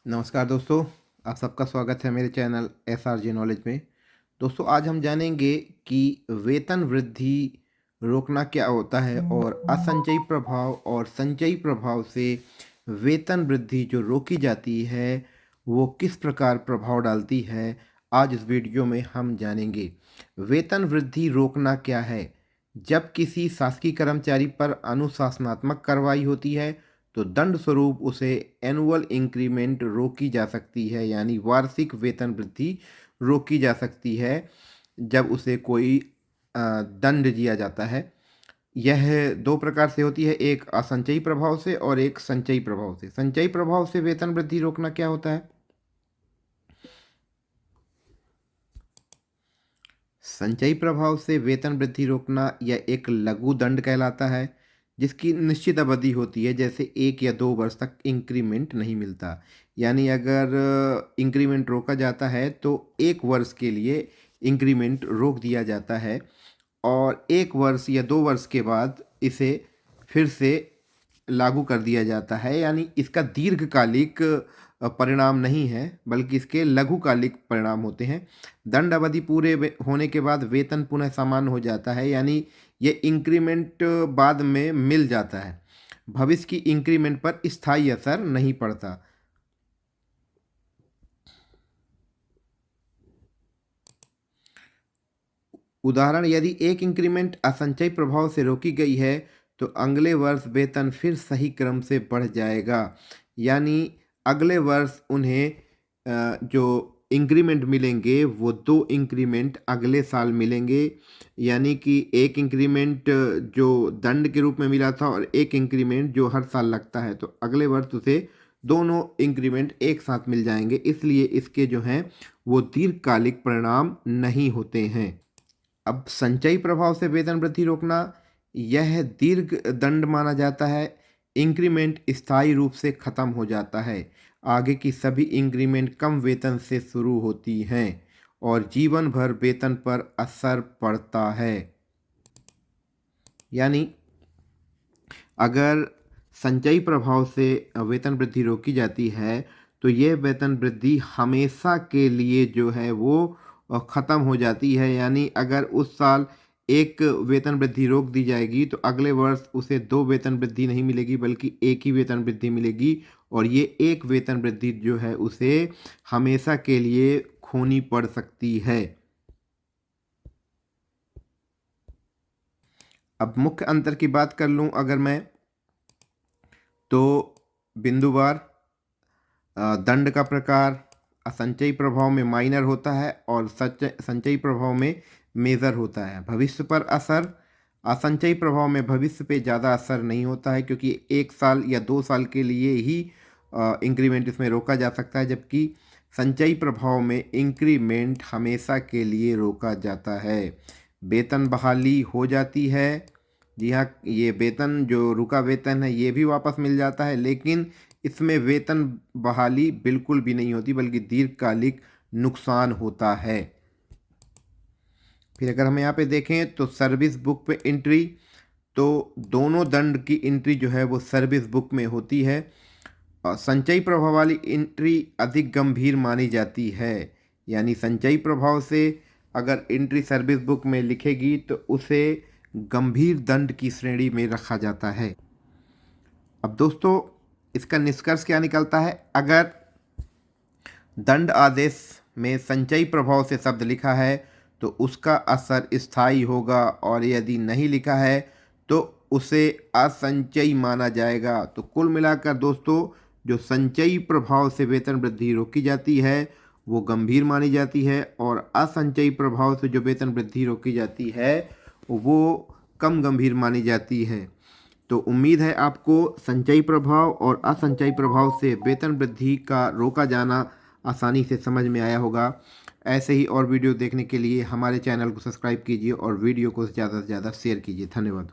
नमस्कार दोस्तों, आप सबका स्वागत है मेरे चैनल SRJ नॉलेज में। दोस्तों, आज हम जानेंगे कि वेतन वृद्धि रोकना क्या होता है और असंचयी प्रभाव और संचयी प्रभाव से वेतन वृद्धि जो रोकी जाती है वो किस प्रकार प्रभाव डालती है। आज इस वीडियो में हम जानेंगे वेतन वृद्धि रोकना क्या है। जब किसी शासकीय कर्मचारी पर अनुशासनात्मक कार्रवाई होती है तो दंड स्वरूप उसे एनुअल इंक्रीमेंट रोकी जा सकती है, यानी वार्षिक वेतन वृद्धि रोकी जा सकती है जब उसे कोई दंड दिया जाता है। यह दो प्रकार से होती है, एक असंचयी प्रभाव से और एक संचयी प्रभाव से। संचयी प्रभाव से वेतन वृद्धि रोकना क्या होता है? संचयी प्रभाव से वेतन वृद्धि रोकना यह एक लघु दंड कहलाता है जिसकी निश्चित अवधि होती है, जैसे 1 या 2 वर्ष तक इंक्रीमेंट नहीं मिलता। यानी अगर इंक्रीमेंट रोका जाता है तो 1 वर्ष के लिए इंक्रीमेंट रोक दिया जाता है और 1 वर्ष या 2 वर्ष के बाद इसे फिर से लागू कर दिया जाता है। यानी इसका दीर्घकालिक परिणाम नहीं है, बल्कि इसके लघुकालिक परिणाम होते हैं। दंड अवधि पूरे होने के बाद वेतन पुनः सामान्य हो जाता है, यानी ये इंक्रीमेंट बाद में मिल जाता है। भविष्य की इंक्रीमेंट पर स्थायी असर नहीं पड़ता। उदाहरण, यदि एक इंक्रीमेंट असंचयी प्रभाव से रोकी गई है तो अगले वर्ष वेतन फिर सही क्रम से बढ़ जाएगा। यानी अगले वर्ष उन्हें जो इंक्रीमेंट मिलेंगे वो 2 इंक्रीमेंट अगले साल मिलेंगे। यानी कि एक इंक्रीमेंट जो दंड के रूप में मिला था और एक इंक्रीमेंट जो हर साल लगता है, तो अगले वर्ष उसे दोनों इंक्रीमेंट एक साथ मिल जाएंगे। इसलिए इसके जो हैं वो दीर्घकालिक परिणाम नहीं होते हैं। अब संचयी प्रभाव से वेतन वृद्धि रोकना यह दीर्घ दंड माना जाता है। इंक्रीमेंट स्थायी रूप से खत्म हो जाता है। आगे की सभी इंक्रीमेंट कम वेतन से शुरू होती हैं और जीवन भर वेतन पर असर पड़ता है। यानी अगर संचयी प्रभाव से वेतन वृद्धि रोकी जाती है तो यह वेतन वृद्धि हमेशा के लिए जो है वो ख़त्म हो जाती है। यानी अगर उस साल एक वेतन वृद्धि रोक दी जाएगी तो अगले वर्ष उसे 2 वेतन वृद्धि नहीं मिलेगी, बल्कि एक ही वेतन वृद्धि मिलेगी और ये एक वेतन वृद्धि जो है उसे हमेशा के लिए खोनी पड़ सकती है। अब मुख्य अंतर की बात कर लूँ अगर मैं, तो बिंदुवार दंड का प्रकार असंचयी प्रभाव में माइनर होता है और संचयी प्रभाव में मेजर होता है। भविष्य पर असर, असंचयी प्रभाव में भविष्य पे ज़्यादा असर नहीं होता है क्योंकि 1 साल या 2 साल के लिए ही इंक्रीमेंट इसमें रोका जा सकता है, जबकि संचयी प्रभाव में इंक्रीमेंट हमेशा के लिए रोका जाता है। वेतन बहाली हो जाती है। जी हाँ, ये वेतन जो रुका वेतन है ये भी वापस मिल जाता है, लेकिन इसमें वेतन बहाली बिल्कुल भी नहीं होती, बल्कि दीर्घकालिक नुकसान होता है। फिर अगर हम यहाँ पे देखें तो सर्विस बुक पे एंट्री, तो दोनों दंड की एंट्री जो है वो सर्विस बुक में होती है। संचयी प्रभाव वाली एंट्री अधिक गंभीर मानी जाती है। यानी संचयी प्रभाव से अगर एंट्री सर्विस बुक में लिखेगी तो उसे गंभीर दंड की श्रेणी में रखा जाता है। अब दोस्तों, इसका निष्कर्ष क्या निकलता है? अगर दंड आदेश में संचयी प्रभाव से शब्द लिखा है तो उसका असर स्थायी होगा और यदि नहीं लिखा है तो उसे असंचयी माना जाएगा। तो कुल मिलाकर दोस्तों, जो संचयी प्रभाव से वेतन वृद्धि रोकी जाती है वो गंभीर मानी जाती है और असंचयी प्रभाव से जो वेतन वृद्धि रोकी जाती है वो कम गंभीर मानी जाती है। तो उम्मीद है आपको संचयी प्रभाव और असंचयी प्रभाव से वेतन वृद्धि का रोका जाना आसानी से समझ में आया होगा। ऐसे ही और वीडियो देखने के लिए हमारे चैनल को सब्सक्राइब कीजिए और वीडियो को ज़्यादा से ज़्यादा शेयर कीजिए। धन्यवाद।